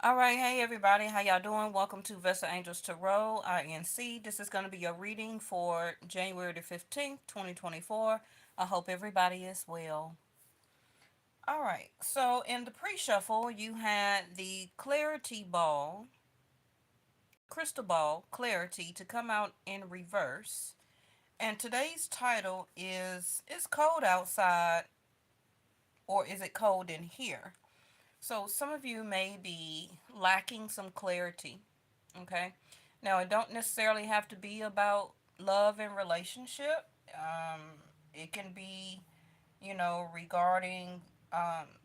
All right, hey everybody, how y'all doing? Welcome to Vesta Angels Tarot, INC. This is going to be a reading for January the 15th, 2024. I hope everybody is well. All right, so in the pre-shuffle, you had the Clarity Ball, Crystal Ball, Clarity to come out in reverse. And today's title is cold outside or is it cold in here? So some of you may be lacking some clarity. Okay. Now, it don't necessarily have to be about love and relationship. It can be, regarding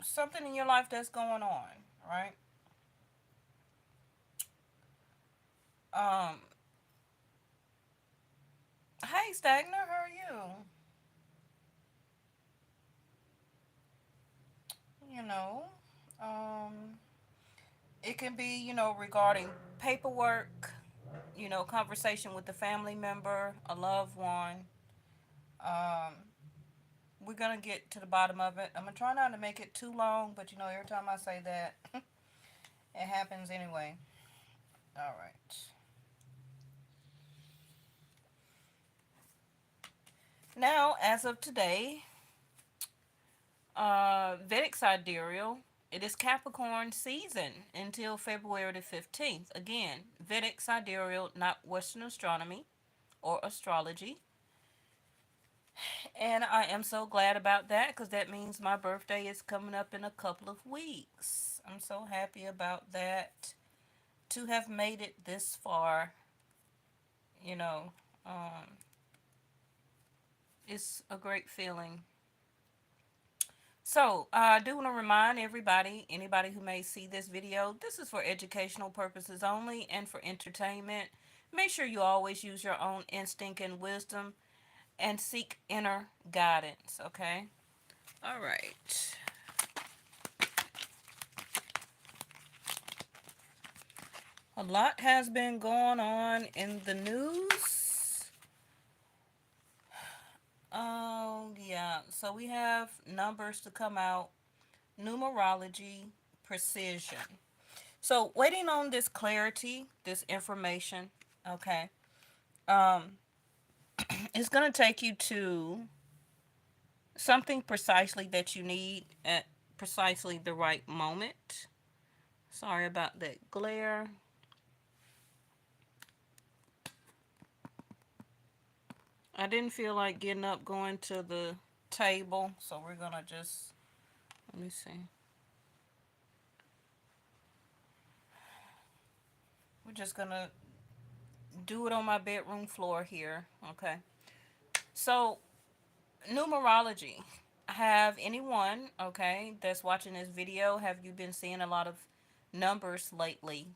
something in your life that's going on, right? Um, hey, Stagner, how are you? You know, um, it can be, regarding paperwork, conversation with a family member, a loved one. Um, we're gonna get to the bottom of it. I'm gonna try not to make it too long, but every time I say that, it happens anyway. All right. Now, as of today, Vedic sidereal, it is Capricorn season until February the 15th. Again, Vedic sidereal, not Western astronomy or astrology. And I am so glad about that because that means my birthday is coming up in a couple of weeks. I'm so happy about that. To have made it this far, you know, um, it's a great feeling. So, I do want to remind everybody, anybody who may see this video, this is for educational purposes only and for entertainment. Make sure you always use your own instinct and wisdom and seek inner guidance, okay? All right. A lot has been going on in the news. Oh, yeah. So we have numbers to come out, numerology, precision. So waiting on this clarity, this information, okay. Um, it's gonna take you to something precisely that you need at precisely the right moment. Sorry about that glare. I didn't feel like getting up going to the table, so we're gonna just let me see. We're just gonna do it on my bedroom floor here, okay? So numerology. Have anyone, okay, that's watching this video, have you been seeing a lot of numbers lately?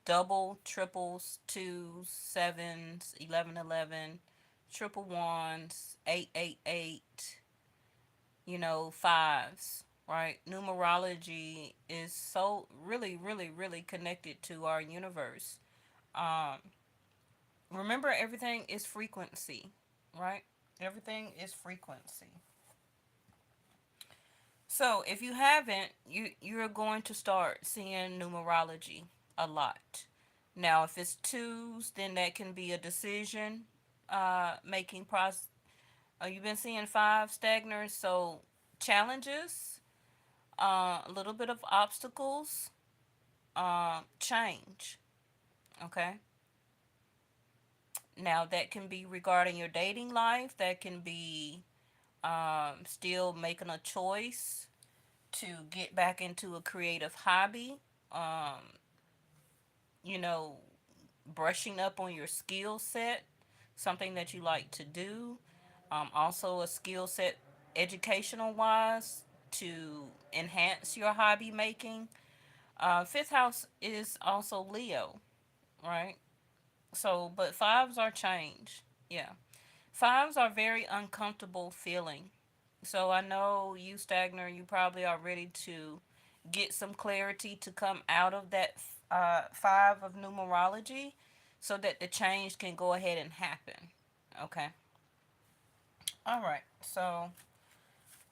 Double, triples, twos, sevens, 1111, triple ones, 888, fives, right? Numerology is so really, really, really connected to our universe. Um, remember, everything is frequency, right? Everything is frequency. So if you haven't, you're going to start seeing numerology a lot. Now, if it's twos, then that can be a decision making process. You've been seeing five stagners, so challenges, a little bit of obstacles, change. Okay. Now that can be regarding your dating life. That can be still making a choice to get back into a creative hobby, um, you know, brushing up on your skill set, something that you like to do. Also, a skill set educational wise to enhance your hobby making. Fifth house is also Leo, right? So, but fives are change. Yeah. Fives are very uncomfortable feeling. So I know you, Stagner, you probably are ready to get some clarity to come out of that five of numerology so that the change can go ahead and happen. Okay. All right. So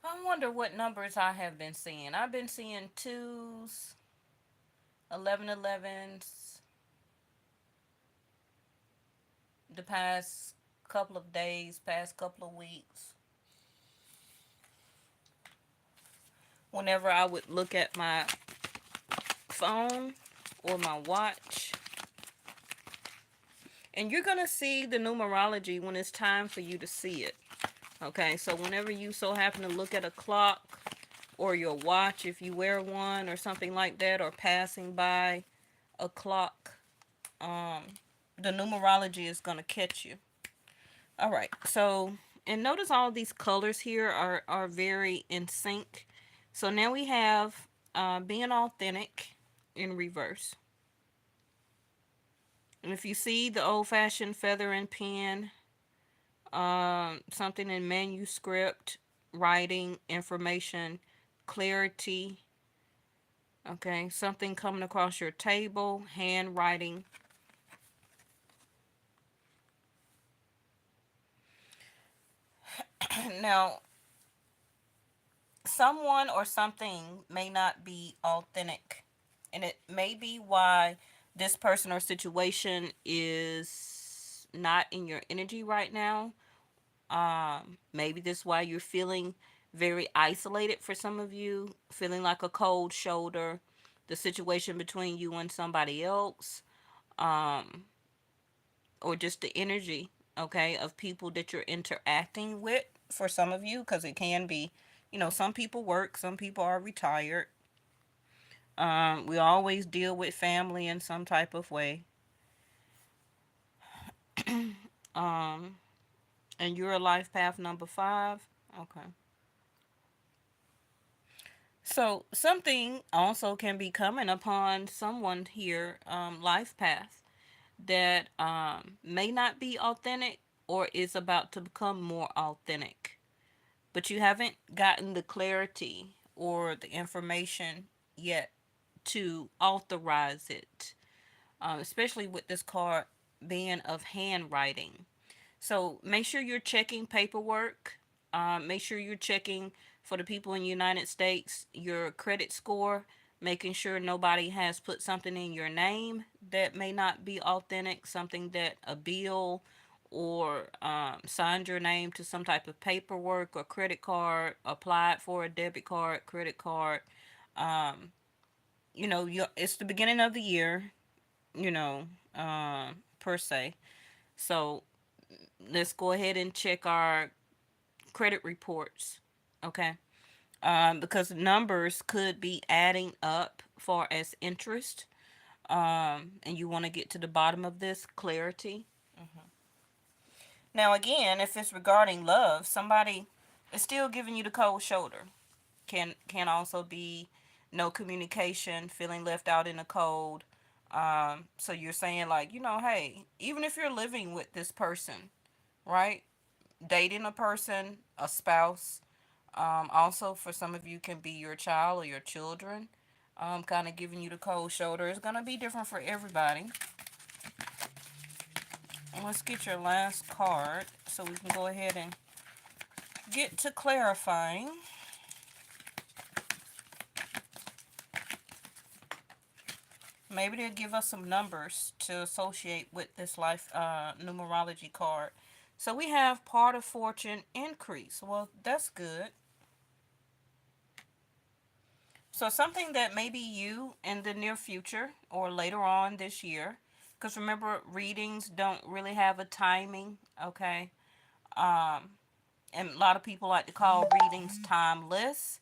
I wonder what numbers I have been seeing. I've been seeing twos, 11/11s, the past couple of days, past couple of weeks, whenever I would look at my phone or my watch, and you're gonna see the numerology when it's time for you to see it. Okay, so whenever you so happen to look at a clock or your watch, if you wear one or something like that, or passing by a clock, um, the numerology is gonna catch you. All right, so and notice all these colors here are very in sync. So now we have being authentic in reverse. And if you see the old fashioned feather and pen, something in manuscript, writing, information, clarity, okay, something coming across your table, handwriting. Now, someone or something may not be authentic, and it may be why this person or situation is not in your energy right now. Maybe this is why you're feeling very isolated for some of you, feeling like a cold shoulder, the situation between you and somebody else, um, or just the energy, okay, of people that you're interacting with for some of you, because it can be, some people work, some people are retired. We always deal with family in some type of way. Um, and you're a life path number 5. Okay. So something also can be coming upon someone here, life path, that may not be authentic or is about to become more authentic, but you haven't gotten the clarity or the information yet to authorize it, especially with this card being of handwriting. So make sure you're checking paperwork. Make sure you're checking, for the people in the United States, your credit score, making sure nobody has put something in your name that may not be authentic, something that a bill or signed your name to some type of paperwork or credit card, applied for a debit card, credit card. Um, it's the beginning of the year, you know, per se. So let's go ahead and check our credit reports, okay? Because numbers could be adding up far as interest, and you want to get to the bottom of this clarity. Now, again, if it's regarding love, somebody is still giving you the cold shoulder. Can also be no communication, feeling left out in the cold. So you're saying, like, hey, even if you're living with this person, right? Dating a person, a spouse. Also, for some of you, can be your child or your children. Kind of giving you the cold shoulder. It's gonna be different for everybody. Let's get your last card so we can go ahead and get to clarifying. Maybe they'll give us some numbers to associate with this life numerology card. So we have part of fortune increase. Well, that's good. So something that maybe you in the near future or later on this year, because remember, readings don't really have a timing, okay? Um, and a lot of people like to call readings timeless.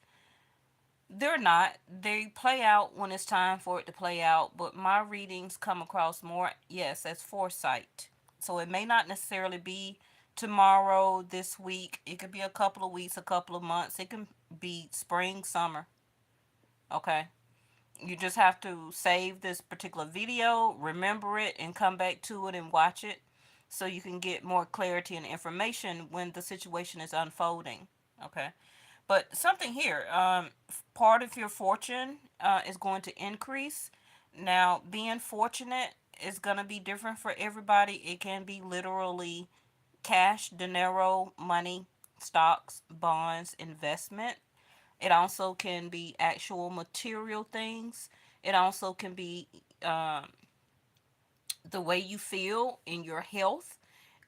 They're not. They play out when it's time for it to play out, but my readings come across more, yes, as foresight. So it may not necessarily be tomorrow, this week. It could be a couple of weeks, a couple of months. It can be spring, summer, okay? You just have to save this particular video, remember it, and come back to it and watch it so you can get more clarity and information when the situation is unfolding. Okay. But something here, part of your fortune is going to increase. Now, being fortunate is going to be different for everybody. It can be literally cash, dinero, money, stocks, bonds, investment. It also can be actual material things. It also can be um, the way you feel in your health,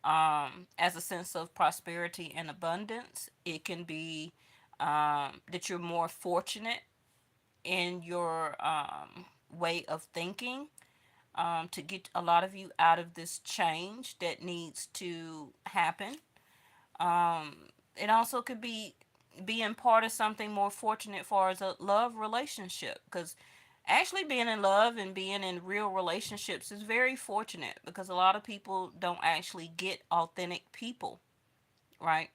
as a sense of prosperity and abundance. It can be that you're more fortunate in your way of thinking, to get a lot of you out of this change that needs to happen. Um, it also could be being part of something more fortunate for as a love relationship, because actually being in love and being in real relationships is very fortunate, because a lot of people don't actually get authentic people, right?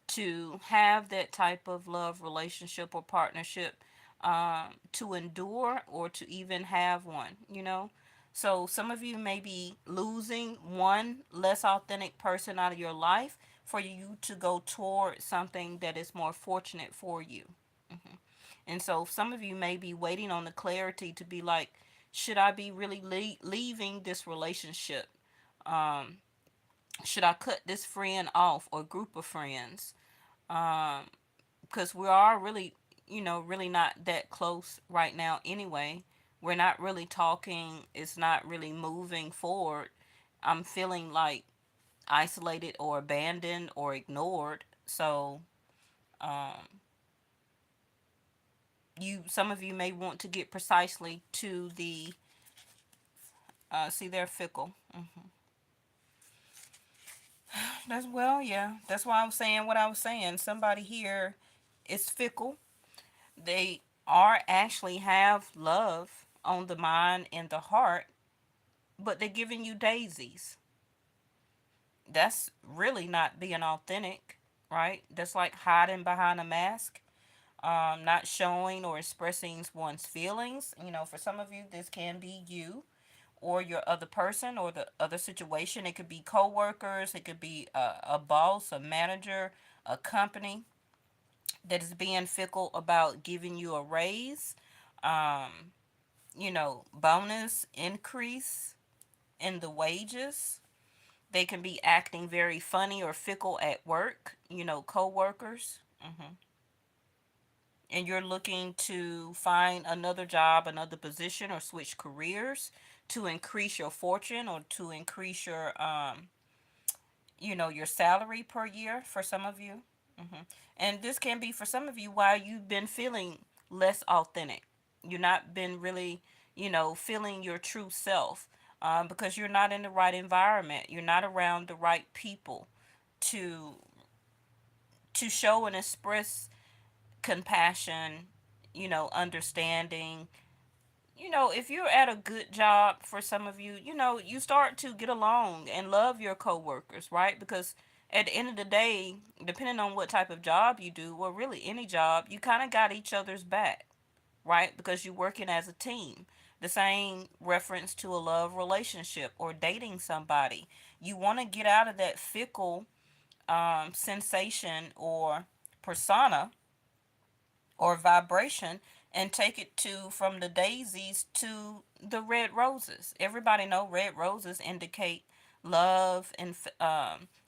To have that type of love relationship or partnership, to endure or to even have one, you know? So some of you may be losing one less authentic person out of your life for you to go toward something that is more fortunate for you. hmm And so some of you may be waiting on the clarity to be like, should I be really leaving this relationship? Um, should I cut this friend off or group of friends? Um, because we are really, really not that close right now anyway. We're not really talking. It's not really moving forward. I'm feeling like isolated or abandoned or ignored. So, um, some of you may want to get precisely to the, see, they're fickle. That's, well, yeah. That's why I was saying what I was saying. Somebody here is fickle. They are actually have love on the mind and the heart, but they're giving you daisies. That's really not being authentic, right? That's like hiding behind a mask, not showing or expressing one's feelings. For some of you, this can be you or your other person or the other situation. It could be coworkers, it could be a boss, a manager, a company that is being fickle about giving you a raise, um, bonus increase in the wages. They can be acting very funny or fickle at work, coworkers. And you're looking to find another job, another position, or switch careers to increase your fortune or to increase your salary per year for some of you. And this can be for some of you why you've been feeling less authentic. You've not been really, feeling your true self, because you're not in the right environment. You're not around the right people to show and express compassion, understanding. If you're at a good job, for some of you, you start to get along and love your coworkers, right? Because at the end of the day, depending on what type of job you do, well, really any job, you kind of got each other's back, right? Because you're working as a team. The same reference to a love relationship or dating somebody. You want to get out of that fickle sensation or persona or vibration and take it to from the daisies to the red roses. Everybody know red roses indicate love and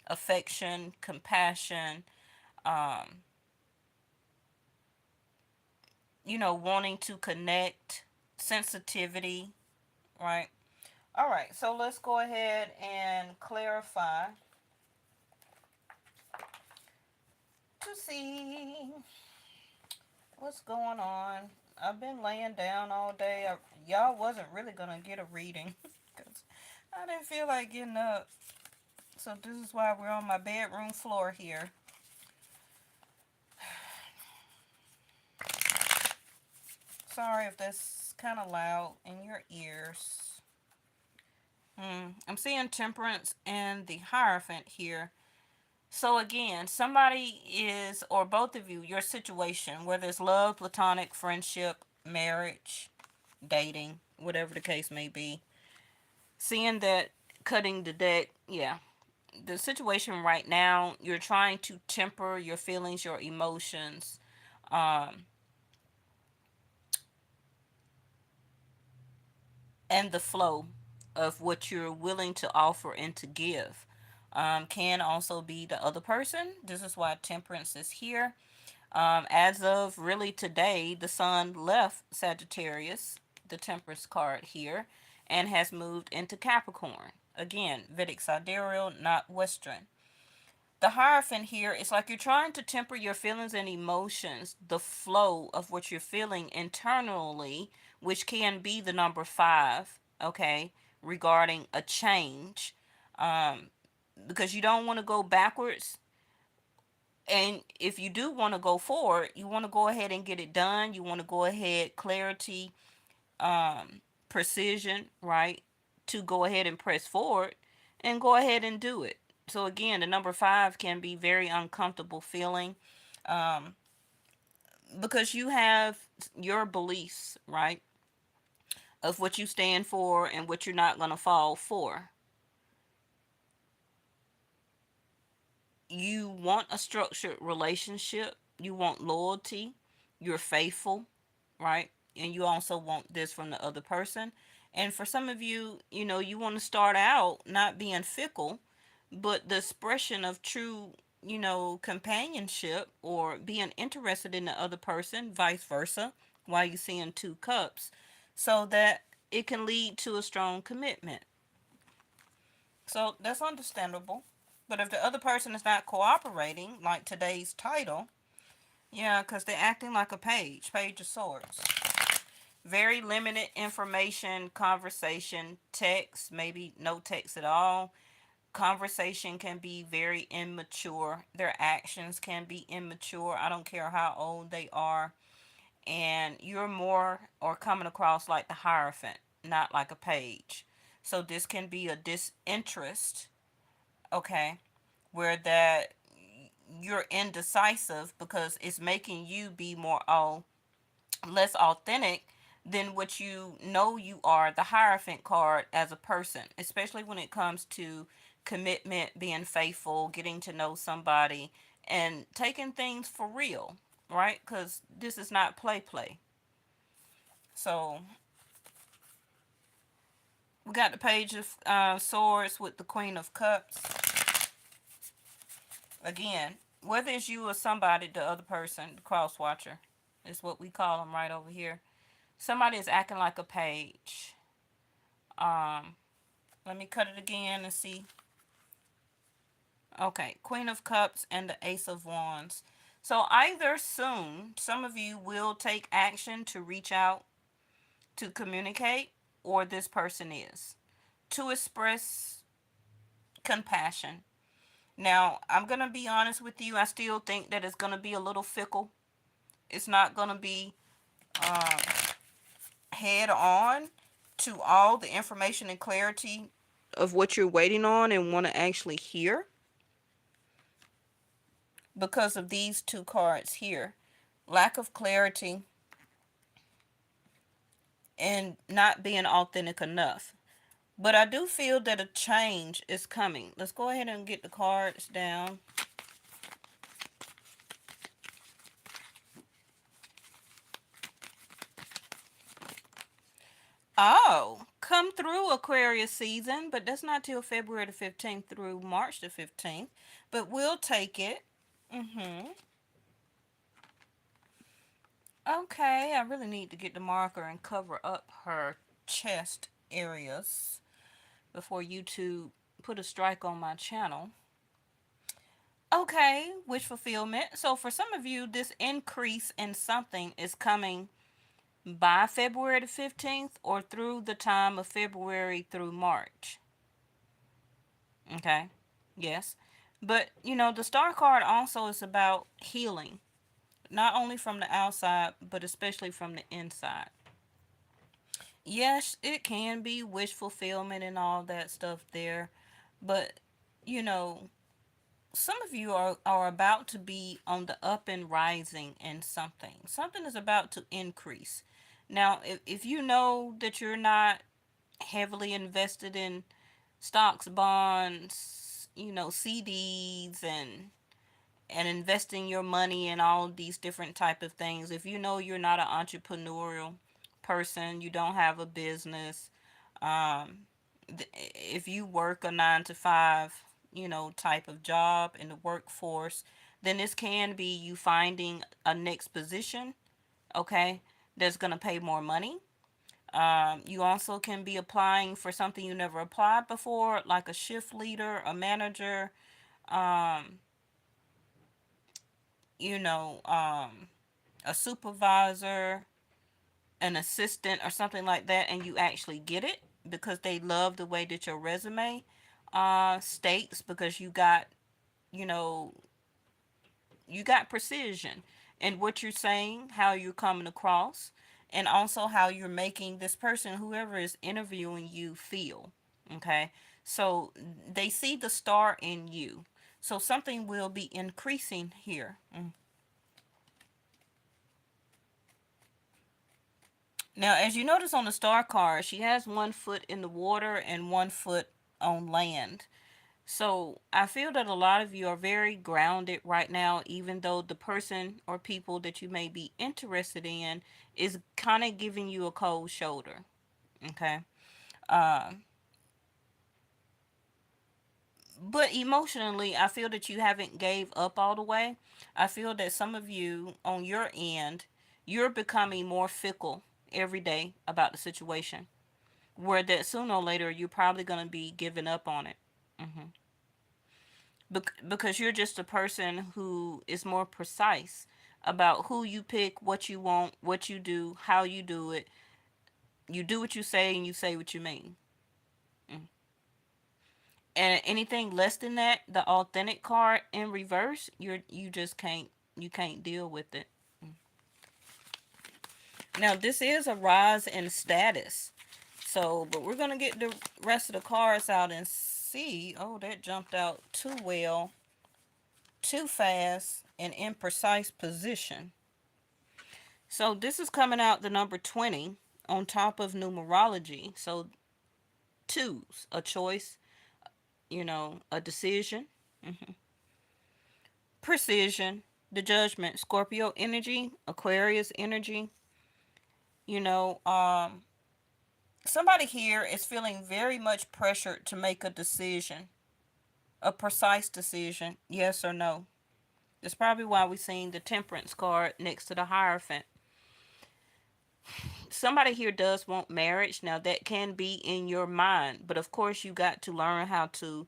affection, compassion, um, wanting to connect, sensitivity, right? All right, so let's go ahead and clarify to see what's going on. I've been laying down all day. Y'all wasn't really gonna get a reading because I didn't feel like getting up. So this is why we're on my bedroom floor here. Sorry if that's kind of loud in your ears. I'm seeing Temperance and the Hierophant here. So again, somebody is, or both of you, your situation, whether it's love, platonic, friendship, marriage, dating, whatever the case may be, seeing that cutting the deck, yeah. The situation right now, you're trying to temper your feelings, your emotions, um, and the flow of what you're willing to offer and to give. Can also be the other person. This is why temperance is here. As of really today, the sun left Sagittarius. the Temperance card here, and has moved into Capricorn. Again, Vedic sidereal, not Western. The Hierophant here is like you're trying to temper your feelings and emotions, the flow of what you're feeling internally, which can be the number five, okay, regarding a change. Um, because you don't want to go backwards. And if you do want to go forward, you want to go ahead and get it done. You want to go ahead, clarity, precision, right? To go ahead and press forward and go ahead and do it. So again, the number five can be very uncomfortable feeling, um, because you have your beliefs, right, of what you stand for and what you're not going to fall for. You want a structured relationship, you want loyalty, you're faithful, right? And you also want this from the other person. And for some of you, you want to start out not being fickle, but the expression of true, companionship or being interested in the other person, vice versa, while you seeing two cups, so that it can lead to a strong commitment. So that's understandable. But if the other person is not cooperating, like today's title, yeah, because they're acting like a page of swords. Very limited information, conversation, text, maybe no text at all. Conversation can be very immature. Their actions can be immature. I don't care how old they are. And you're more or coming across like the Hierophant, not like a page. So this can be a disinterest, okay, where that you're indecisive because it's making you be more less authentic than what you are, the Hierophant card, as a person, especially when it comes to commitment, being faithful, getting to know somebody, and taking things for real, right? Because this is not play. So we got the Page of Swords with the Queen of Cups. Again, whether it's you or somebody, the other person, the cross watcher, is what we call them right over here. Somebody is acting like a page. Um, Let me cut it again and see. Okay, Queen of Cups and the Ace of Wands. So either soon, some of you will take action to reach out to communicate, or this person is to express compassion. Now, I'm going to be honest with you. I still think that it's going to be a little fickle. It's not going to be um, head on to all the information and clarity of what you're waiting on and want to actually hear, because of these two cards here. Lack of clarity and not being authentic enough. But I do feel that a change is coming. Let's go ahead and get the cards down. Oh, come through Aquarius season, but that's not till February the 15th through March the 15th. But we'll take it. Mm-hmm. Okay, I really need to get the marker and cover up her chest areas before YouTube put a strike on my channel. Okay, wish fulfillment. So for some of you, this increase in something is coming by February the 15th or through the time of February through March. Okay, yes. But the star card also is about healing, not only from the outside, but especially from the inside. Yes, it can be wish fulfillment and all that stuff there, but you know, some of you are about to be on the up and rising in something. Something is about to increase. Now, if you know that you're not heavily invested in stocks, bonds, CDs, and investing your money in all these different type of things, if you know you're not an entrepreneurial person, you don't have a business, um, if you work a 9 to 5, type of job in the workforce, then this can be you finding a next position, okay, that's going to pay more money. You also can be applying for something you never applied before, like a shift leader, a manager, um, you know, a supervisor, an assistant, or something like that, and you actually get it because they love the way that your resume states, because you know, you got precision in what you're saying, how you're coming across, and also how you're making this person, whoever is interviewing you, feel. Okay, so they see the star in you. So something will be increasing here. Now, as you notice on the star card, she has one foot in the water and one foot on land. So I feel that a lot of you are very grounded right now, even though the person or people that you may be interested in is kind of giving you a cold shoulder. Okay. Um, but emotionally, I feel that you haven't gave up all the way. I feel that some of you on your end, you're becoming more fickle every day about the situation, where that sooner or later you're probably going to be giving up on it. hmm because you're just a person who is more precise about who you pick, what you want, what you do, how you do it. You do what you say and you say what you mean. Mm. And anything less than that, the authentic card in reverse, you just can't deal with it. Now this is a rise in status. So, but we're gonna get the rest of the cards out and see. Oh, that jumped out too well, too fast, and in precise position. So this is coming out the number 20 on top of numerology. So twos, a choice, a decision, precision, the judgment, Scorpio energy, Aquarius energy. You know, somebody here is feeling very much pressured to make a decision, a precise decision, yes or no. That's probably why we're seeing the temperance card next to the Hierophant. Somebody here does want marriage. Now that can be in your mind, but of course you got to learn how to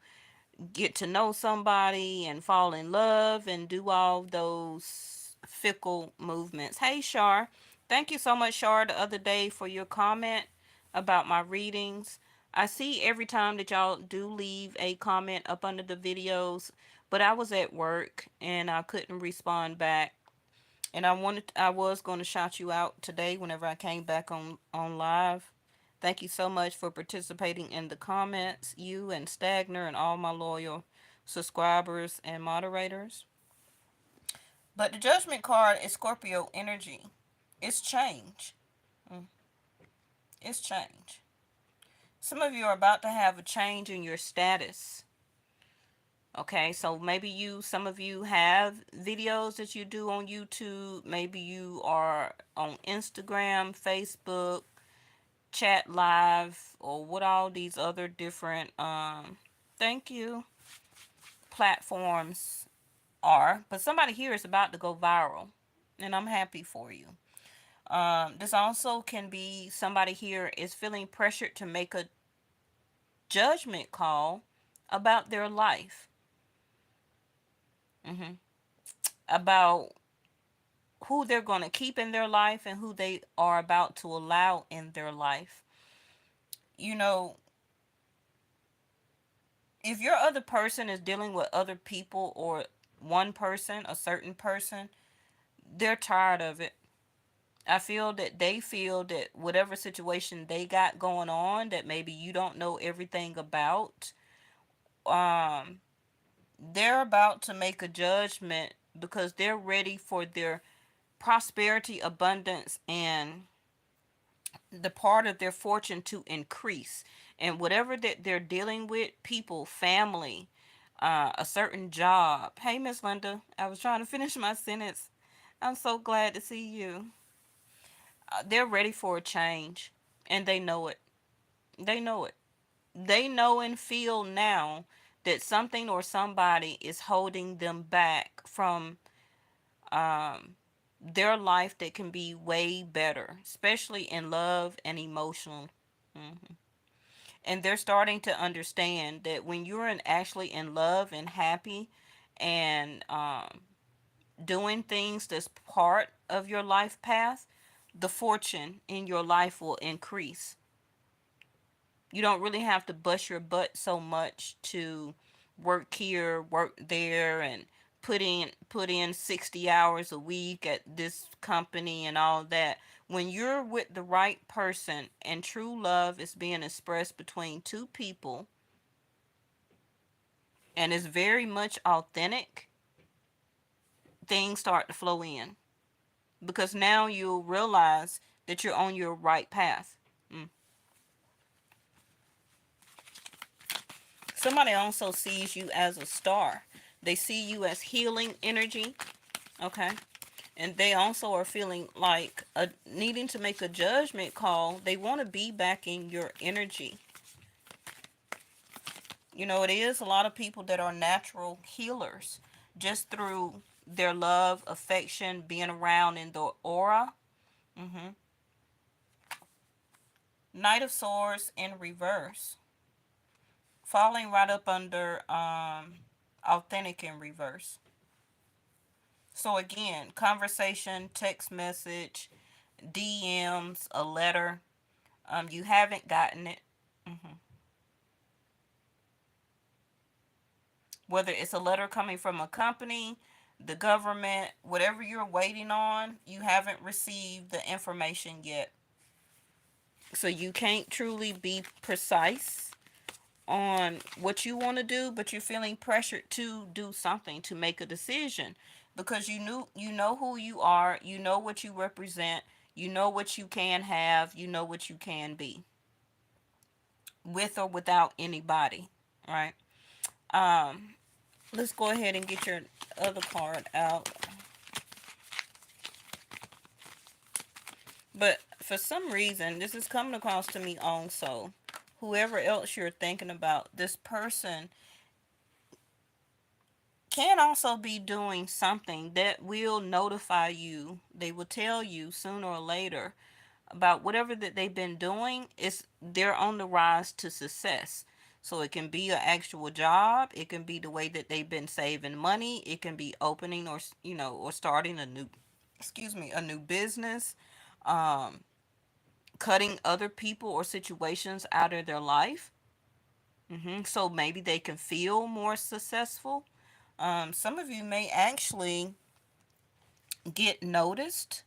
get to know somebody and fall in love and do all those fickle movements. Hey Shar, thank you so much, Shar, the other day for your comment about my readings. I see every time that y'all do leave a comment up under the videos, but I was at work and I couldn't respond back, and I was going to shout you out today whenever I came back on live. Thank you so much for participating in the comments, you and Stagner and all my loyal subscribers and moderators. But the judgment card is Scorpio energy. It's change. Mm, It's change. Some of you are about to have a change in your status. Okay, so maybe some of you have videos that you do on YouTube. Maybe you are on Instagram, Facebook, chat live, or what all these other different, thank you, platforms are. But somebody here is about to go viral, and I'm happy for you. This also can be somebody here is feeling pressured to make a judgment call about their life. hmm About who they're going to keep in their life and who they are about to allow in their life. You know, if your other person is dealing with other people or one person, a certain person, they're tired of it. I feel that they feel that whatever situation they got going on that maybe you don't know everything about, um, they're about to make a judgment because they're ready for their prosperity, abundance, and the part of their fortune to increase. And whatever that they're dealing with, people, family, a certain job. Hey, Miss Linda, I was trying to finish my sentence. I'm so glad to see you. They're ready for a change, and they know it. They know it. They know and feel now that something or somebody is holding them back from um, their life that can be way better, especially in love and emotional. Hmm. And they're starting to understand that when you're actually in love and happy and doing things that's part of your life path, the fortune in your life will increase. You don't really have to bust your butt so much to work here, work there, and put in 60 hours a week at this company and all that. When you're with the right person and true love is being expressed between two people and is very much authentic, things start to flow in, because now you'll realize that you're on your right path. Mm. Somebody also sees you as a star. They see you as healing energy, okay? And they also are feeling like needing to make a judgment call. They want to be back in your energy. You know, it is a lot of people that are natural healers just through their love, affection, being around in the aura. Hmm. Knight of Swords in reverse, falling right up under authentic in reverse. So again, conversation, text message, DMs, a letter. You haven't gotten it. Hmm. Whether it's a letter coming from a company, the government, whatever you're waiting on, you haven't received the information yet. So you can't truly be precise on what you want to do, but you're feeling pressured to do something, to make a decision, because you know who you are, you know what you represent, you know what you can have, you know what you can be, with or without anybody, right? Um, let's go ahead and get your other card out. But for some reason, this is coming across to me also. Whoever else you're thinking about, this person can also be doing something that will notify you. They will tell you sooner or later about whatever that they've been doing. Is they're on the rise to success. So it can be an actual job, it can be the way that they've been saving money, it can be opening or or starting a new, excuse me, a new business, um cutting other people or situations out of their life. So maybe they can feel more successful. Some of you may actually get noticed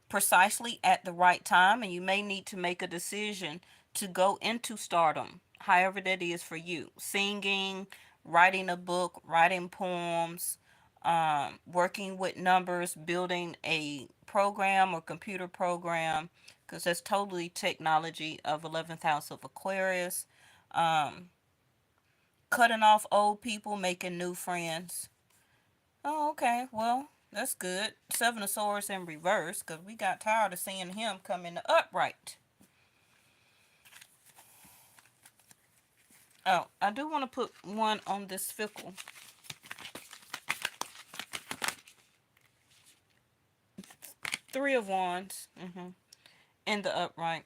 precisely at the right time, and you may need to make a decision to go into stardom, however that is for you. Singing, writing a book, writing poems, working with numbers, building a program or computer program, because that's totally technology of 11th house of Aquarius. Um, Cutting off old people, making new friends. Oh, okay. Well, that's good. Seven of Swords in reverse, because we got tired of seeing him come in the upright. Oh, I do want to put one on this fickle. Three of Wands. In the upright.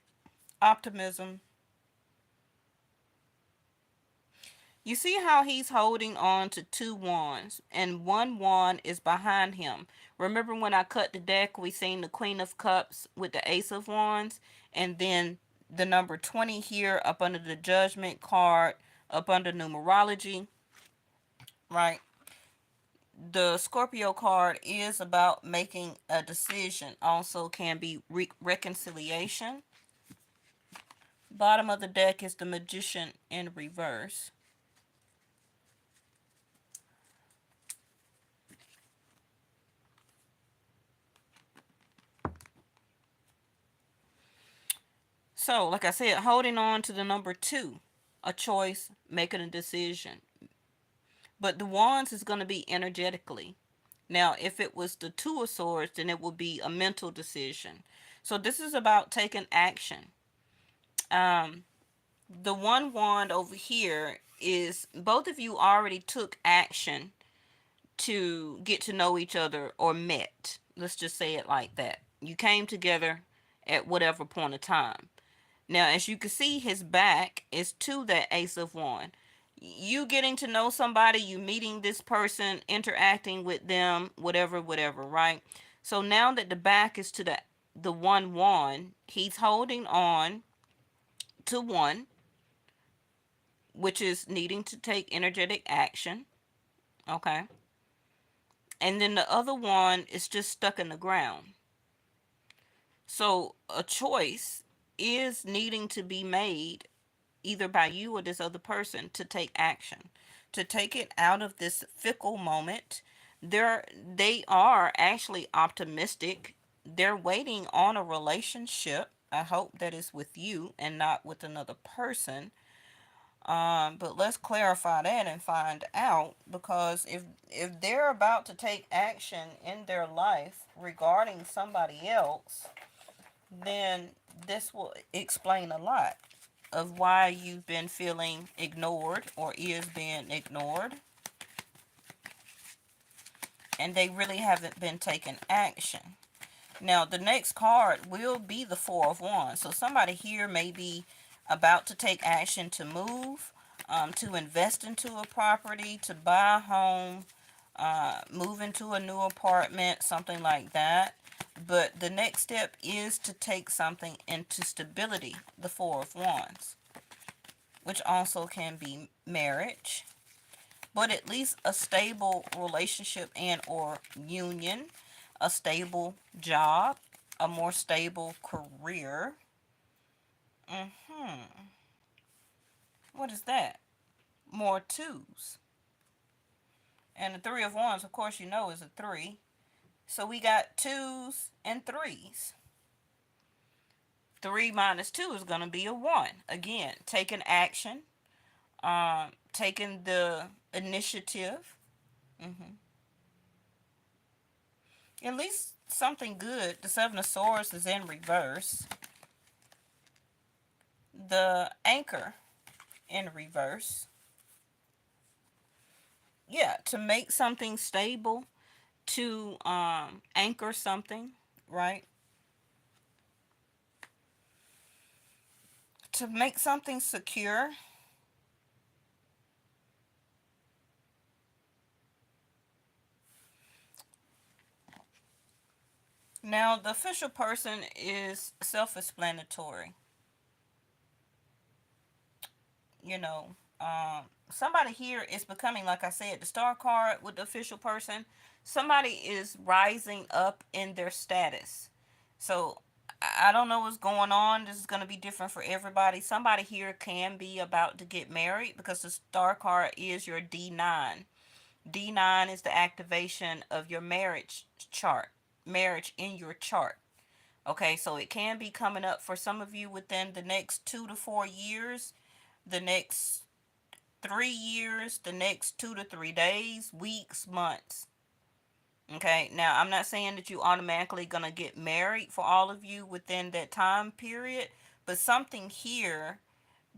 Optimism. You see how he's holding on to two wands, and one wand is behind him. Remember when I cut the deck, we seen the Queen of Cups with the Ace of Wands, and then the number 20 here up under the Judgment card, up under numerology, right? The Scorpio card is about making a decision. Also can be reconciliation. Bottom of the deck is the Magician in reverse. So, like I said, holding on to the number two, a choice, making a decision. But the wands is going to be energetically. Now, if it was the Two of Swords, then it would be a mental decision. So this is about taking action. Um, the one wand over here is both of you already took action to get to know each other or met. Let's just say it like that. You came together at whatever point of time. Now, as you can see, his back is to that Ace of Wands. You getting to know somebody, you meeting this person, interacting with them, whatever, whatever, right? So now that the back is to the one wand, he's holding on to one, which is needing to take energetic action, okay? And then the other one is just stuck in the ground. So a choice is needing to be made either by you or this other person to take action, to take it out of this fickle moment. They are actually optimistic. They're waiting on a relationship. I hope that is with you and not with another person. But let's clarify that and find out, because if they're about to take action in their life regarding somebody else, then this will explain a lot of why you've been feeling ignored or is being ignored, and they really haven't been taking action. Now, the next card will be the Four of Wands. So somebody here may be about to take action to move, to invest into a property, to buy a home, move into a new apartment, something like that. But the next step is to take something into stability, the Four of Wands, which also can be marriage, but at least a stable relationship and or union, a stable job, a more stable career. What is that? More twos. And the Three of Wands, of course, you know, is a three. So we got twos and threes. 3 minus 2 is going to be a 1. Again, taking action, taking the initiative. At least something good. The Seven of Swords is in reverse. The Anchor in reverse. Yeah, to make something stable, to anchor something, right? To make something secure. Now, the official person is self-explanatory. You know, somebody here is becoming, like I said, the star card with the official person. Somebody is rising up in their status. So I don't know what's going on. This is going to be different for everybody. Somebody here can be about to get married because the star card is your D9. D9 is the activation of your marriage chart, marriage in your chart. Okay, so it can be coming up for some of you within the next 2 to 4 years, the next 3 years, the next 2 to 3 days, weeks, months. Okay, now I'm not saying that you automatically gonna get married for all of you within that time period, but something here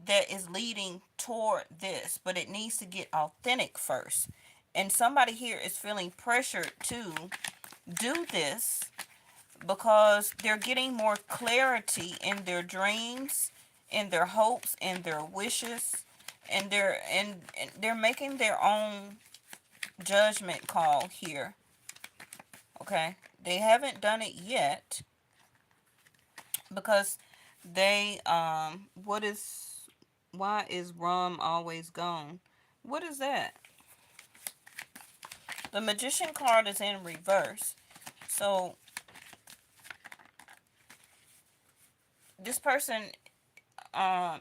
that is leading toward this, but it needs to get authentic first. And somebody here is feeling pressured to do this because they're getting more clarity in their dreams, in their hopes, in their wishes, and they're making their own judgment call here. Okay, they haven't done it yet because they what is why is rum always gone? What is that? The Magician card is in reverse. So this person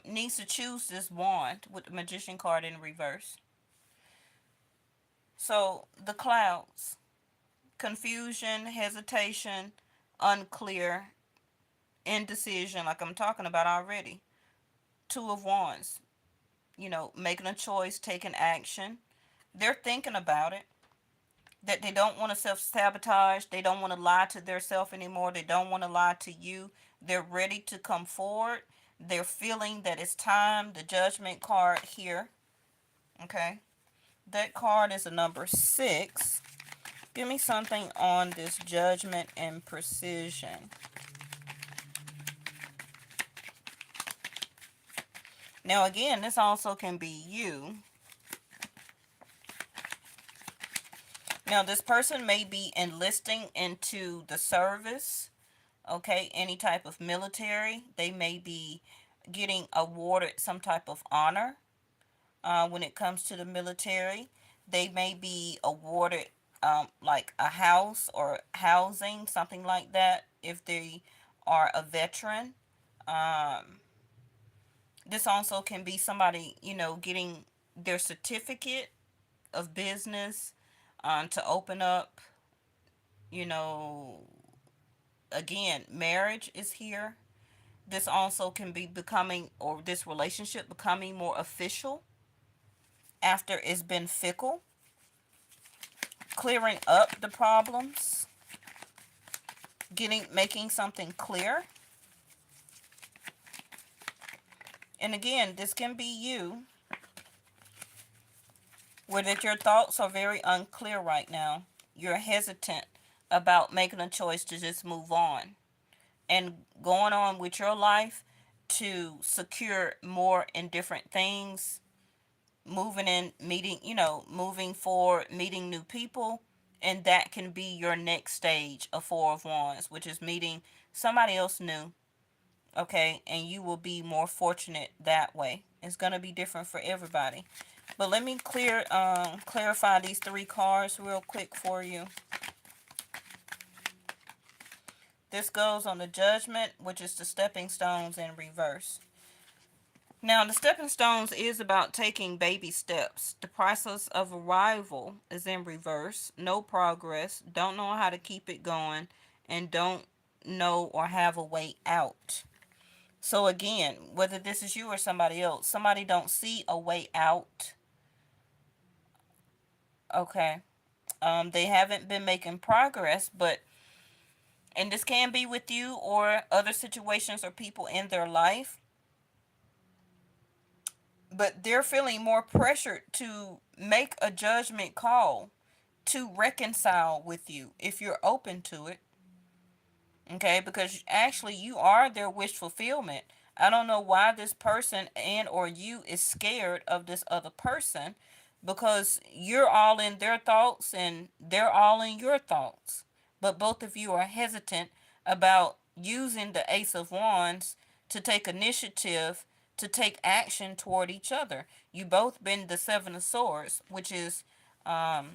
needs to choose this wand with the Magician card in reverse. So the clouds, confusion, hesitation, unclear, indecision, like I'm talking about already. Two of Wands, making a choice, taking action. They're thinking about it. That they don't want to self-sabotage. They don't want to lie to themselves anymore. They don't want to lie to you. They're ready to come forward. They're feeling that it's time. The Judgment card here. Okay. That card is a number 6. Give me something on this judgment and precision. Now, again, this also can be you. Now, this person may be enlisting into the service, okay, any type of military. They may be getting awarded some type of honor when it comes to the military. They may be awarded like a house or housing, something like that, if they are a veteran. Um, this also can be somebody, getting their certificate of business to open up, you know, again, marriage is here. This also can be becoming, or this relationship becoming more official after it's been fickle, clearing up the problems, making something clear. And again, this can be you, where that your thoughts are very unclear right now. You're hesitant about making a choice to just move on and going on with your life to secure more in different things, moving in, meeting, moving forward, meeting new people. And that can be your next stage of Four of Wands, which is meeting somebody else new. Okay, and you will be more fortunate that way. It's gonna be different for everybody. But let me clarify these three cards real quick for you. This goes on the Judgment, which is the stepping stones in reverse. Now, the stepping stones is about taking baby steps. The process of arrival is in reverse. No progress. Don't know how to keep it going. And don't know or have a way out. So again, whether this is you or somebody else, somebody don't see a way out. Okay. They haven't been making progress, but, and this can be with you or other situations or people in their life, but they're feeling more pressured to make a judgment call to reconcile with you if you're open to it. Okay, because actually you are their wish fulfillment. I don't know why this person and or you is scared of this other person, because you're all in their thoughts and they're all in your thoughts. But both of you are hesitant about using the Ace of Wands to take initiative, to take action toward each other. You both been the Seven of Swords, um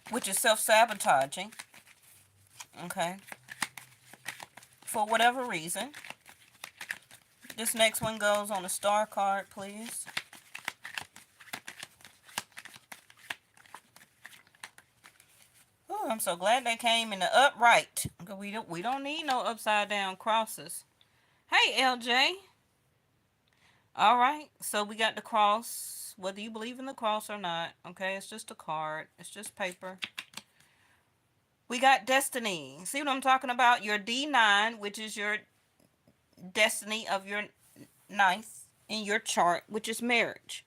which is self-sabotaging, okay? For whatever reason. This next one goes on the star card, please. Oh, I'm so glad they came in the upright. We don't need no upside down crosses. Hey, LJ. All right, so we got the cross. Whether you believe in the cross or not, okay, it's just a card. It's just paper. We got destiny. See what I'm talking about? Your D9, which is your destiny of your ninth in your chart, which is marriage.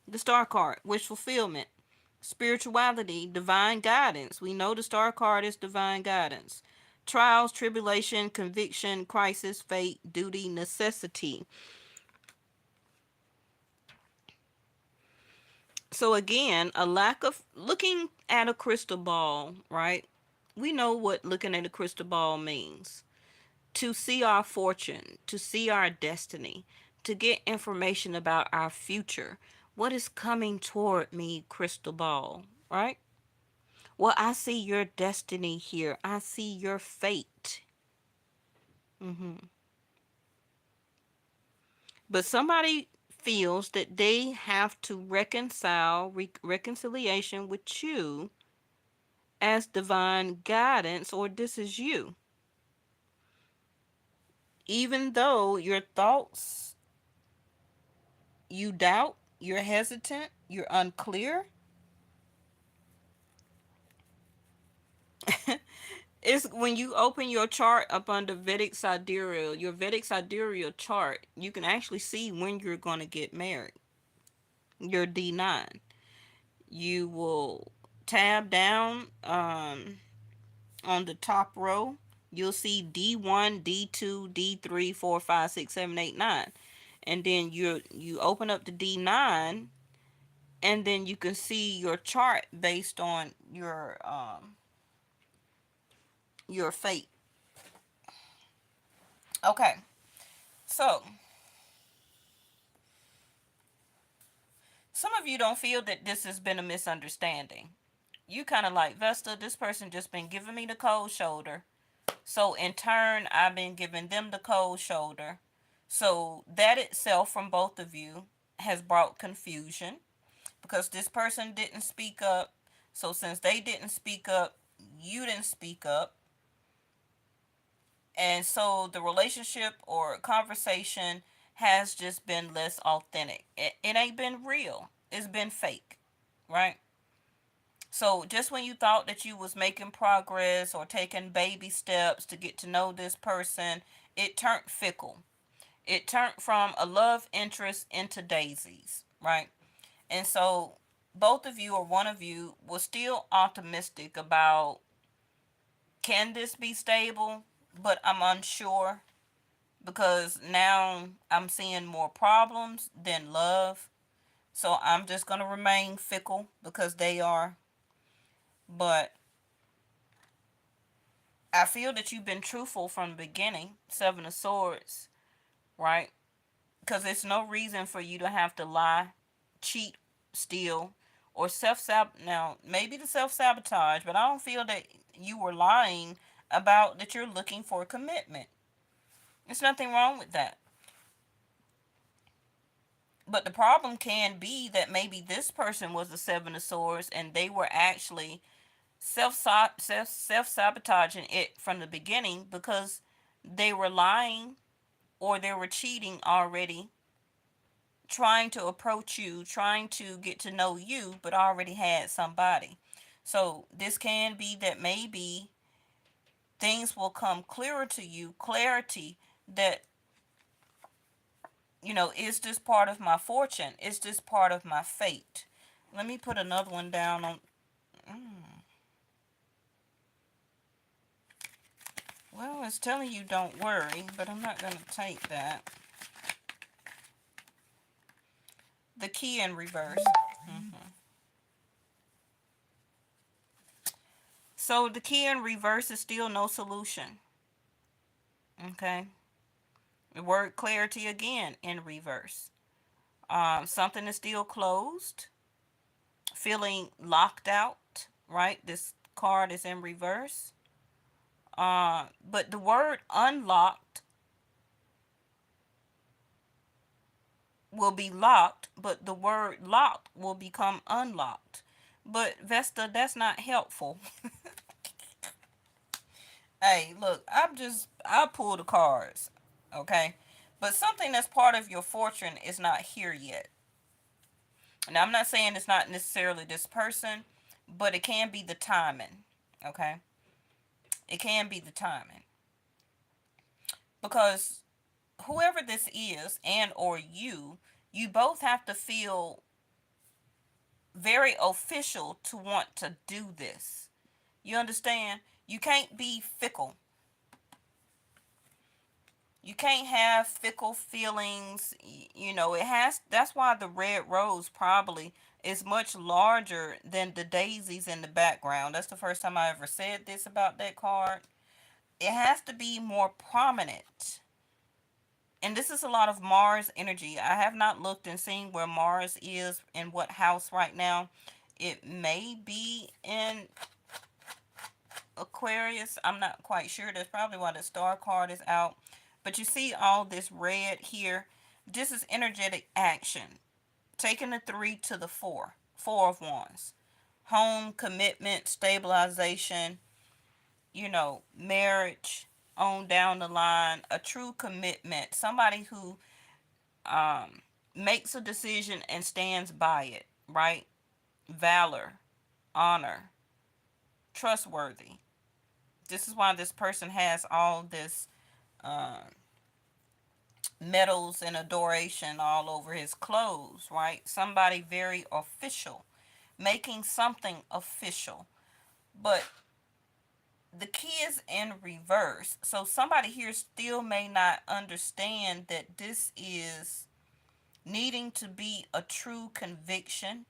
The star card, wish fulfillment. Spirituality, divine guidance. We know the star card is divine guidance. Trials, tribulation, conviction, crisis, fate, duty, necessity. So again, a lack of looking at a crystal ball, right? We know what looking at a crystal ball means. To see our fortune, to see our destiny, to get information about our future. What is coming toward me, crystal ball, right? Well, I see your destiny here. I see your fate. hmm But somebody feels that they have to reconcile reconciliation with you as divine guidance, or this is you. Even though your thoughts, you doubt, you're hesitant, you're unclear, it's when you open your chart up under Vedic Sidereal, your Vedic Sidereal chart, you can actually see when you're going to get married. Your D9. You will tab down on the top row, you'll see D1, D2, D3, 4, 5, 6, 7, 8, 9. And then you open up the D9, and then you can see your chart based on your fate. Okay. So, some of you don't feel that this has been a misunderstanding. You kind of like, Vesta, this person just been giving me the cold shoulder. So in turn, I've been giving them the cold shoulder. So that itself from both of you has brought confusion because this person didn't speak up. So since they didn't speak up, you didn't speak up. And so the relationship or conversation has just been less authentic. It ain't been real. It's been fake, right? So just when you thought that you was making progress or taking baby steps to get to know this person, it turned fickle. It turned from a love interest into daisies, right? And so both of you or one of you was still optimistic about, can this be stable? But I'm unsure because now I'm seeing more problems than love. So I'm just going to remain fickle because they are. But I feel that you've been truthful from the beginning, Seven of Swords, right? Because there's no reason for you to have to lie, cheat, steal, or now, maybe the self-sabotage, but I don't feel that you were lying about that you're looking for commitment. There's nothing wrong with that. But the problem can be that maybe this person was the Seven of Swords and they were actually self sabotaging it from the beginning because they were lying or they were cheating already, trying to approach you, trying to get to know you, but already had somebody. So this can be that maybe things will come clearer to you, clarity that, is this part of my fortune? Is this part of my fate? Let me put another one down on. Well, it's telling you don't worry, but I'm not going to take that. The key in reverse. So the key in reverse is still no solution. Okay. The word clarity again in reverse. Something is still closed. Feeling locked out, right? This card is in reverse. But the word unlocked will be locked, but the word locked will become unlocked. But Vesta, that's not helpful. Hey, look, I pull the cards, okay? But something that's part of your fortune is not here yet. Now, I'm not saying it's not necessarily this person, but it can be the timing, okay? It can be the timing. Because whoever this is and or you both have to feel very official to want to do this. You understand? You can't be fickle. You can't have fickle feelings. That's why the red rose probably is much larger than the daisies in the background. That's the first time I ever said this about that card. It has to be more prominent. And this is a lot of Mars energy. I have not looked and seen where Mars is in what house right now. It may be in Aquarius. I'm not quite sure. That's probably why the star card is out. But you see all this red here. This is energetic action. Taking the 3 to the 4. 4 of Wands. Home, commitment, stabilization, marriage on down the line. A true commitment. Somebody who makes a decision and stands by it, right? Valor, honor, trustworthy. This is why this person has all this uh, medals and adoration all over his clothes, right? Somebody very official. making something official. But the key is in reverse. So somebody here still may not understand that this is needing to be a true conviction,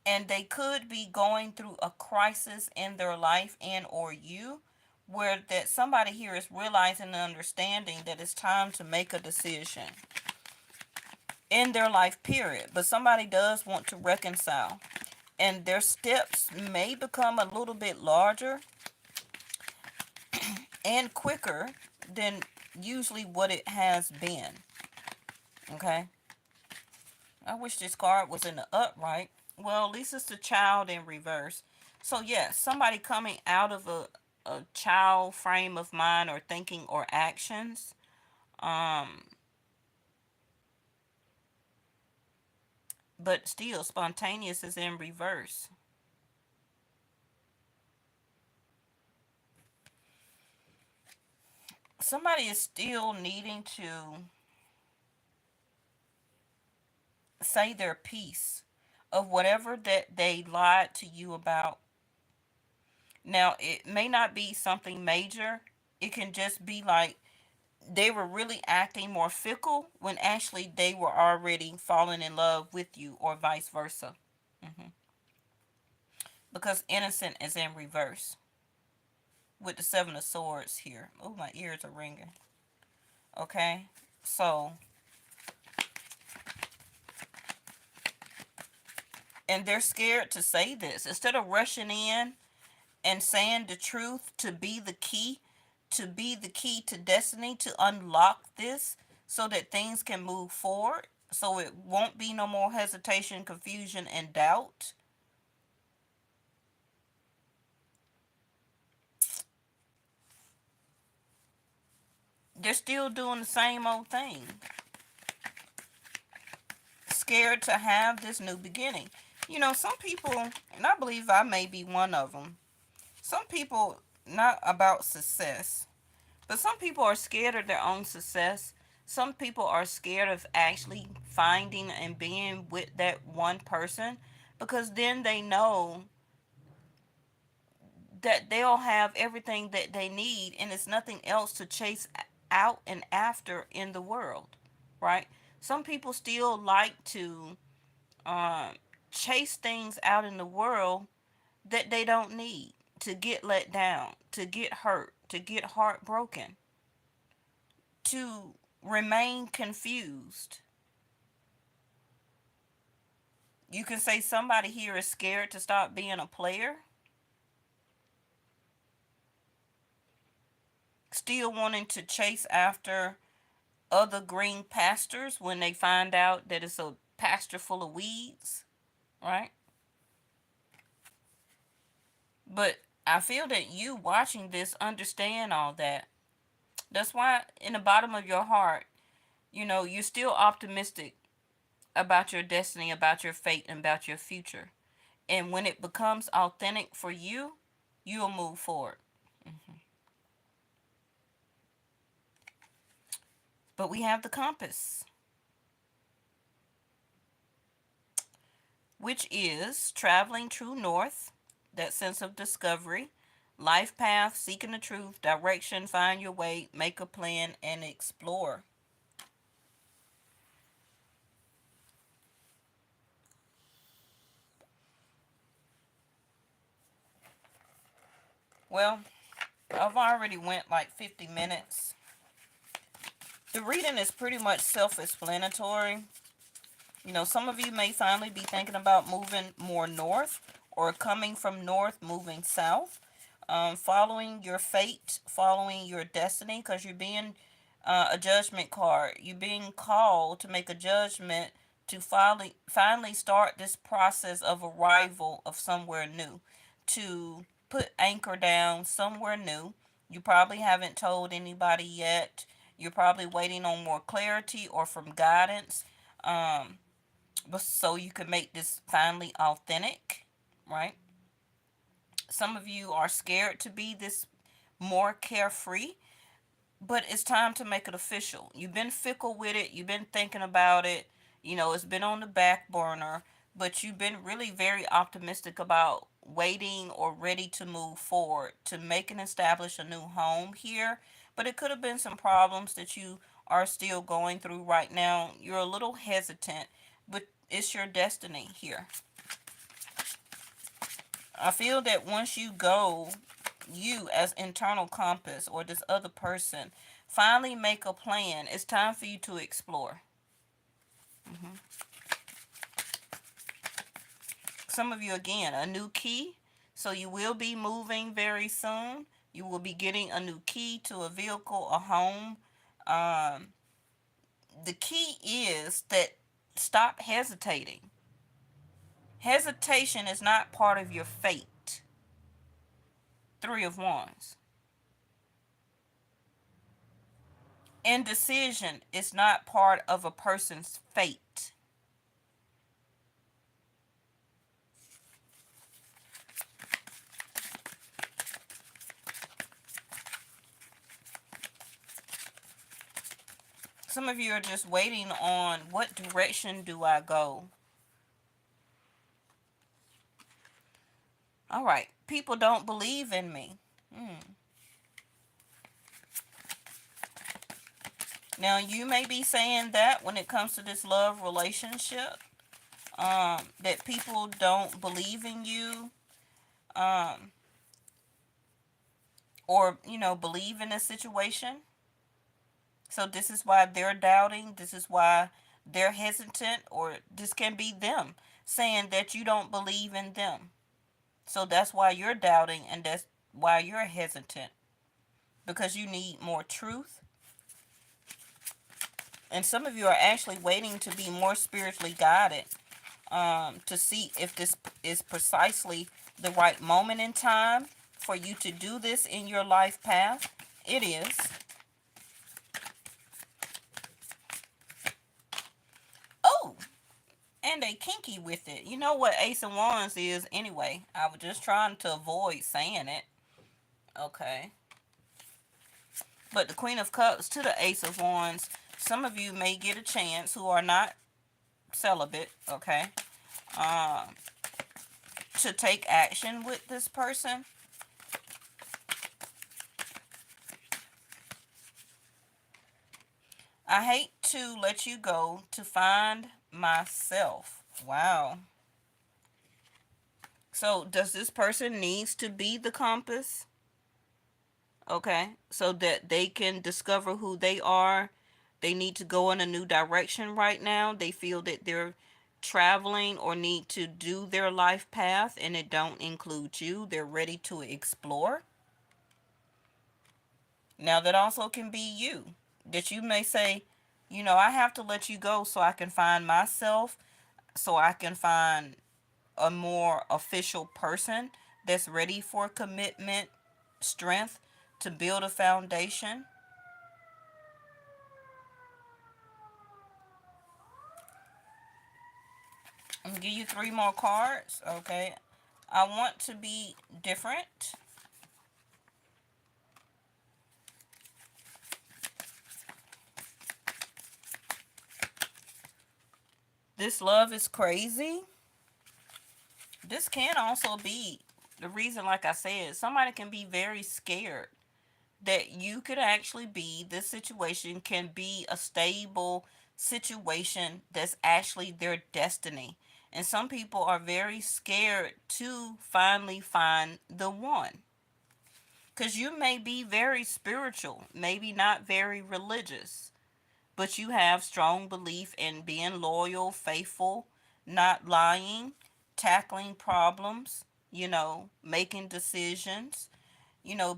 and they could be going through a crisis in their life, and or you, where that somebody here is realizing and understanding that it's time to make a decision in their life period. But somebody does want to reconcile, and their steps may become a little bit larger and quicker than usually what it has been. Okay, I wish this card was in the upright. Well, at least it's the child in reverse. So yes, somebody coming out of a child frame of mind or thinking or actions. Um, but still, spontaneous is in reverse. Somebody is still needing to say their piece of whatever that they lied to you about. Now, it may not be something major. It can just be like they were really acting more fickle when actually they were already falling in love with you, or vice versa. hmm Because innocent is in reverse with the Seven of Swords here. Oh, my ears are ringing. Okay, so, and they're scared to say this. Instead of rushing in and saying the truth to be the key to destiny, to unlock this so that things can move forward, so it won't be no more hesitation, confusion, and doubt. They're still doing the same old thing, scared to have this new beginning. You know, some people, and I believe I may be one of them, some people, not about success, but some people are scared of their own success. Some people are scared of actually finding and being with that one person, because then they know that they'll have everything that they need, and it's nothing else to chase out and after in the world, right? Some people still like to um, chase things out in the world that they don't need, to get let down, to get hurt, to get heartbroken, to remain confused. You can say somebody here is scared to stop being a player, still wanting to chase after other green pastures when they find out that it's a pasture full of weeds, right? But I feel that you watching this understand all that. That's why in the bottom of your heart, you're still optimistic about your destiny, about your fate, and about your future. And when it becomes authentic for you, you'll move forward. But we have the compass, which is traveling true north, that sense of discovery, life path, seeking the truth, direction, find your way, make a plan, and explore. Well, I've already went like 50 minutes. The reading is pretty much self-explanatory. Some of you may finally be thinking about moving more north, or coming from north, moving south, following your fate, following your destiny, because you're being a judgment card. You're being called to make a judgment, to finally start this process of arrival of somewhere new, to put anchor down somewhere new. You probably haven't told anybody yet. You're probably waiting on more clarity or from guidance. Um, but so you can make this finally authentic, right? Some of you are scared to be this more carefree, but it's time to make it official. You've been fickle with it, you've been thinking about it, it's been on the back burner, but you've been really very optimistic about waiting or ready to move forward to make and establish a new home here. But it could have been some problems that you are still going through right now. You're a little hesitant, but it's your destiny here. I feel that once you go, you as internal compass or this other person finally make a plan, it's time for you to explore. Some of you, again, a new key. So you will be moving very soon. You will be getting a new key to a vehicle, a home. Um, the key is that stop hesitating. Hesitation is not part of your fate. Three of Wands. Indecision is not part of a person's fate. Some of you are just waiting on what direction do I go. All right. People don't believe in me. Now, you may be saying that when it comes to this love relationship, that people don't believe in you, um, or, believe in a situation. So this is why they're doubting. This is why they're hesitant, or this can be them saying that you don't believe in them. So that's why you're doubting, and that's why you're hesitant, because you need more truth. And some of you are actually waiting to be more spiritually guided, to see if this is precisely the right moment in time for you to do this in your life path. It is. Oh, and they kinky with it. You know what Ace of Wands is anyway. I was just trying to avoid saying it. Okay. But the Queen of Cups to the Ace of Wands, some of you may get a chance who are not celibate, okay, um, to take action with this person. I hate to let you go to find myself. Wow. So does this person needs to be the compass? Okay. So that they can discover who they are. They need to go in a new direction right now. They feel that they're traveling or need to do their life path and it don't include you. They're ready to explore. Now that also can be you. That you may say, I have to let you go so I can find myself, so I can find a more official person that's ready for commitment, strength, to build a foundation. I'm going to give you three more cards, okay? I want to be different. This love is crazy. This can also be the reason, like I said, somebody can be very scared that you could actually be, this situation can be a stable situation that's actually their destiny. And some people are very scared to finally find the one. Because you may be very spiritual, maybe not very religious, but you have strong belief in being loyal, faithful, not lying, tackling problems, making decisions,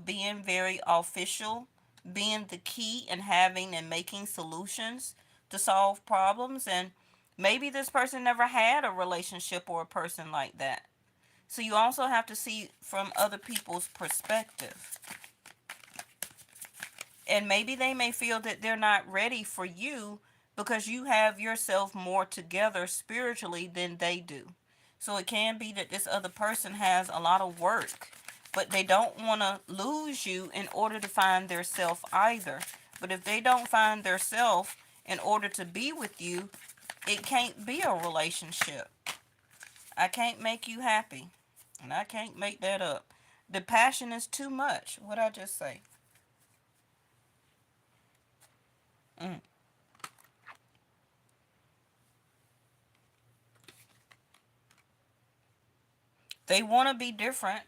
being very official, being the key and having and making solutions to solve problems. And maybe this person never had a relationship or a person like that. So you also have to see from other people's perspective. And maybe they may feel that they're not ready for you because you have yourself more together spiritually than they do. So it can be that this other person has a lot of work, but they don't want to lose you in order to find their self either. But if they don't find their self in order to be with you, it can't be a relationship. I can't make you happy. And I can't make that up. The passion is too much. What I just say? Mm. They want to be different.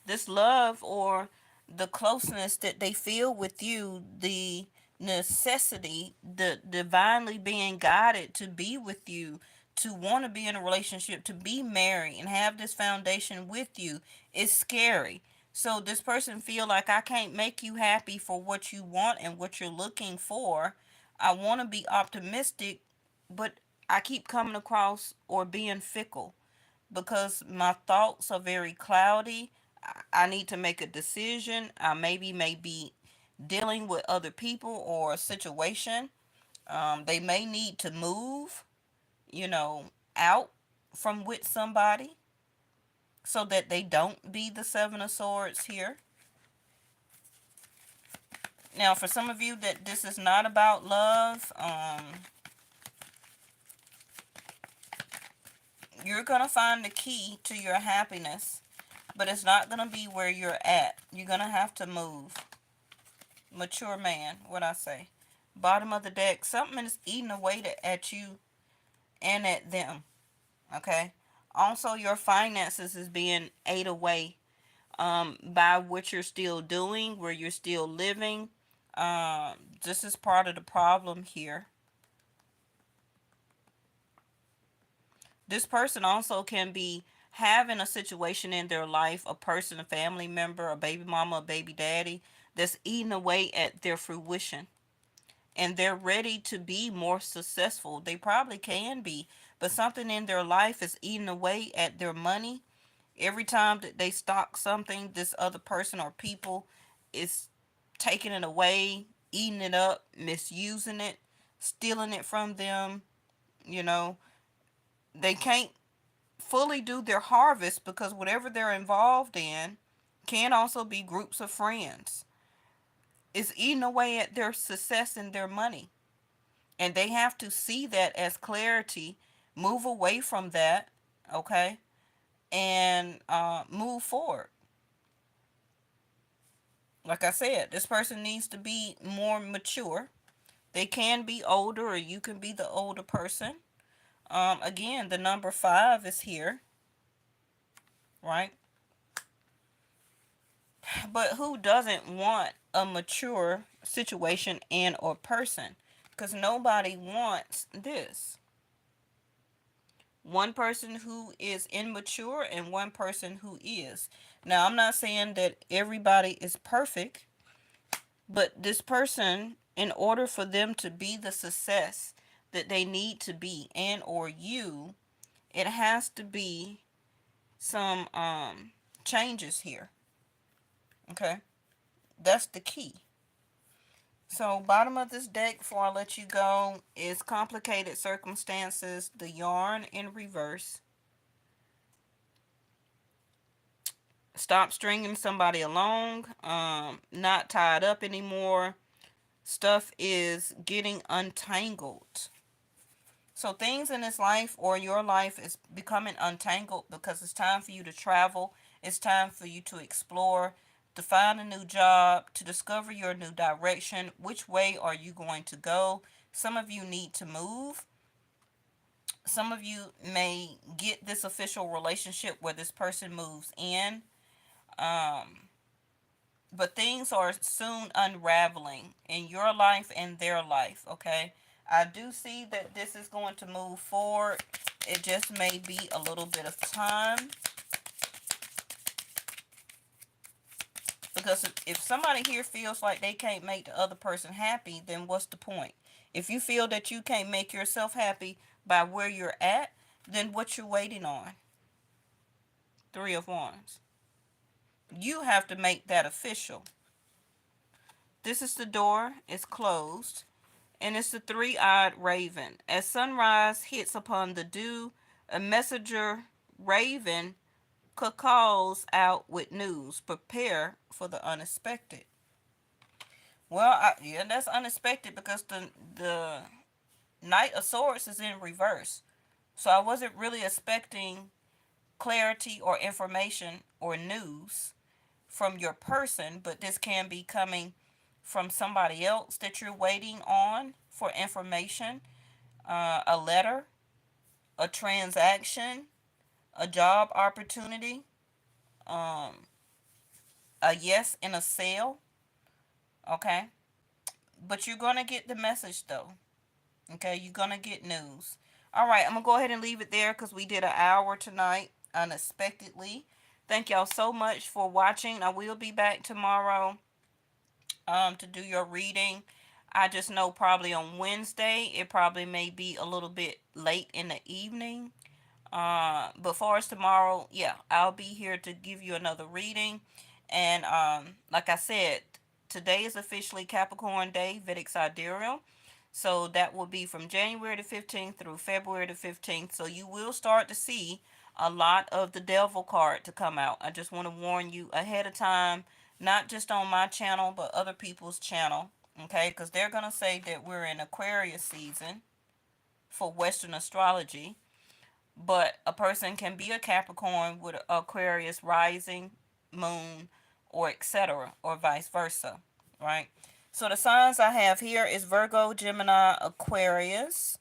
This love or the closeness that they feel with you, the necessity, the divinely being guided to be with you, to want to be in a relationship, to be married and have this foundation with you is scary. So this person feel like I can't make you happy for what you want and what you're looking for. I want to be optimistic, but I keep coming across or being fickle because my thoughts are very cloudy. I need to make a decision. I maybe may be dealing with other people or a situation. They may need to move, you know, out from with somebody so that they don't be the Seven of Swords here. Now, for some of you that this is not about love, you're going to find the key to your happiness, but it's not going to be where you're at. You're going to have to move. Mature man, what I say. Bottom of the deck, something is eating away at you and at them. Okay. Also, your finances is being ate away by what you're still doing, where you're still living. This is part of the problem here. This person also can be having a situation in their life, a person, a family member, a baby mama, a baby daddy, that's eating away at their fruition. And they're ready to be more successful. They probably can be, but something in their life is eating away at their money. Every time that they stock something, this other person or people is taking it away, eating it up, misusing it, stealing it from them. You know, they can't fully do their harvest because whatever they're involved in can also be groups of friends. It's eating away at their success and their money. And they have to see that as clarity, move away from that, okay, and move forward. Like I said, this person needs to be more mature. They can be older, or you can be the older person. Again, the number 5 is here, right? But who doesn't want a mature situation and or person? Because nobody wants this. One person who is immature and one person who is. Now, I'm not saying that everybody is perfect, but this person, in order for them to be the success that they need to be, and or you, it has to be some changes here. Okay? That's the key. So, bottom of this deck before I let you go is complicated circumstances, the yarn in reverse. Stop stringing somebody along, not tied up anymore. Stuff is getting untangled. So things in this life or your life is becoming untangled because it's time for you to travel. It's time for you to explore, to find a new job, to discover your new direction. Which way are you going to go? Some of you need to move. Some of you may get this official relationship where this person moves in. Um, but things are soon unraveling in your life and their life, okay? I do see that this is going to move forward. It just may be a little bit of time. Because if somebody here feels like they can't make the other person happy, then what's the point? If you feel that you can't make yourself happy by where you're at, then what you waiting on? 3 of Wands. You have to make that official. This is the door. It's closed. And it's the three-eyed raven. As sunrise hits upon the dew, a messenger raven cacaws out with news. Prepare for the unexpected. Well, yeah, that's unexpected because the Knight of Swords is in reverse. So I wasn't really expecting clarity or information or news from your person, but this can be coming from somebody else that you're waiting on for information, a letter, a transaction, a job opportunity, um, a yes in a sale. Okay, but you're gonna get the message though. Okay, you're gonna get news. All right, I'm gonna go ahead and leave it there because we did an hour tonight unexpectedly. Thank y'all so much for watching. I will be back tomorrow to do your reading. I just know probably on Wednesday it probably may be a little bit late in the evening. But for us tomorrow, yeah, I'll be here to give you another reading. And like I said, today is officially Capricorn Day, Vedic Sidereal. So that will be from January the 15th through February the 15th. So you will start to see a lot of the devil card to come out. I just want to warn you ahead of time, not just on my channel, but other people's channel. Okay, because they're going to say that we're in Aquarius season for Western astrology, but a person can be a Capricorn with Aquarius rising, moon, or etc., or vice versa, right? So the signs I have here is Virgo, Gemini, Aquarius,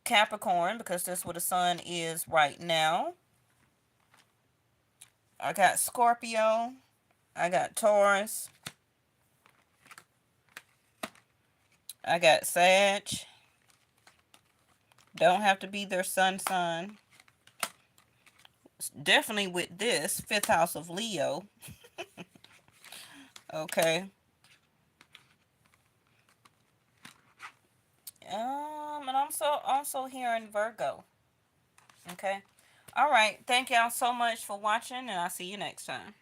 Capricorn, because that's where the sun is right now. I got Scorpio, I got Taurus, I got Sag. Don't have to be their sun sign. Definitely with this fifth house of Leo. Okay. And I'm also hearing Virgo. Okay. All right. Thank y'all so much for watching, and I'll see you next time.